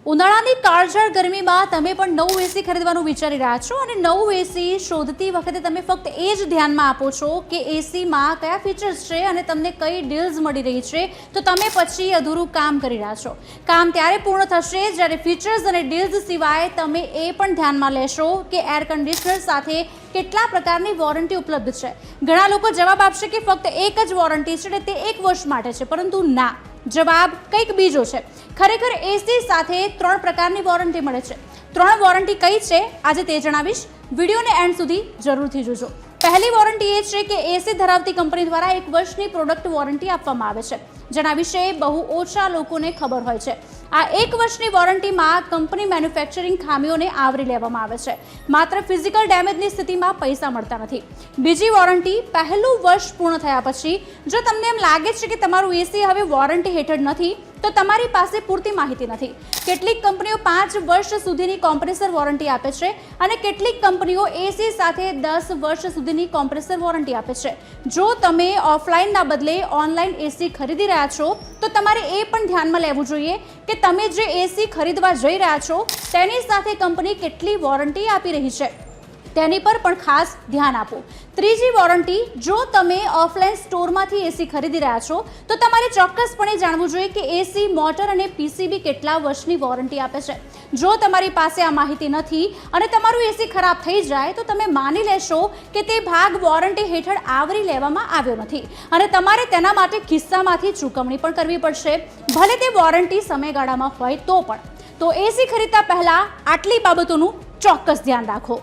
ઉનાળાની કાળઝાળ ગરમીમાં તમે પણ નવું એસી ખરીદવાનું વિચારી રહ્યા છો અને નવું એસી શોધતી વખતે તમે ફક્ત એ જ ધ્યાનમાં આપો છો કે એસીમાં કયા ફીચર્સ છે અને તમને કઈ ડીલ્સ મળી રહી છે, તો તમે પછી અધૂરું કામ કરી રહ્યા છો. કામ ત્યારે પૂર્ણ થશે જ્યારે ફીચર્સ અને ડીલ્સ સિવાય તમે એ પણ ધ્યાનમાં લેશો કે એર કન્ડિશનર સાથે કેટલા પ્રકારની વોરંટી ઉપલબ્ધ છે. ઘણા લોકો જવાબ આપશે કે ફક્ત એક જ વોરંટી છે અને તે 1 વર્ષ માટે છે, પરંતુ ના, જવાબ કંઈક બીજો છે. ખરેખર એસી સાથે 3 પ્રકારની વોરંટી મળે છે. 3 વોરંટી કઈ છે આજે તે જણાવીશ. વિડીયોને એન્ડ સુધી જરૂરથી જોજો. પહેલી વોરંટી એ છે કે એસી ધરાવતી કંપની દ્વારા 1 વર્ષની પ્રોડક્ટ વોરંટી આપવામાં આવે છે, જેના વિશે બહુ ઓછા લોકોને ખબર હોય છે. આ 1 વર્ષની વોરંટીમાં કંપની મેન્યુફેક્ચરિંગ ખામીઓને આવરી લેવામાં આવે છે, માત્ર ફિઝિકલ ડેમેજની સ્થિતિમાં પૈસા મળતા નથી. બીજી વોરંટી પહેલું વર્ષ પૂર્ણ થયા પછી જો તમને એમ લાગે છે કે તમારું એસી હવે વોરંટી હેઠળ નથી, તો તમારી પાસે પૂરતી માહિતી નથી. કેટલીક કંપનીઓ 5 વર્ષ સુધીની કોમ્પ્રેસર વોરંટી આપે છે અને કેટલીક કંપનીઓ એસી સાથે 10 વર્ષ સુધીની કોમ્પ્રેસર વોરંટી આપે છે. જો તમે ઓફલાઈનના બદલે ઓનલાઈન એસી ખરીદી રહ્યા છો, તો તમારે એ પણ ધ્યાનમાં લેવું જોઈએ કે તમે જે એસી ખરીદવા જઈ રહ્યા છો તેની સાથે કંપની કેટલી વોરંટી આપી રહી છે તેની પર પણ ખાસ ધ્યાન આપો. ત્રીજી વોરંટી, જો તમે ઓફલાઈન સ્ટોરમાંથી એસી ખરીદી રહ્યા છો તો તમારે ચોક્કસપણે જાણવું જોઈએ કે એસી, મોટર અને પીસીબી કેટલા વર્ષની વોરંટી આપે છે. જો તમારી પાસે આ માહિતી નથી અને તમારું એસી ખરાબ થઈ જાય તો તમે માની લેશો કે તે ભાગ વોરંટી હેઠળ આવરી લેવામાં આવ્યો નથી અને તમારે તેના માટે ખિસ્સામાંથી ચૂકવણી પણ કરવી પડશે, ભલે તે વોરંટી સમયગાળામાં હોય તો પણ. તો એસી ખરીદતા પહેલા આટલી બાબતોનું ચોક્કસ ધ્યાન રાખો.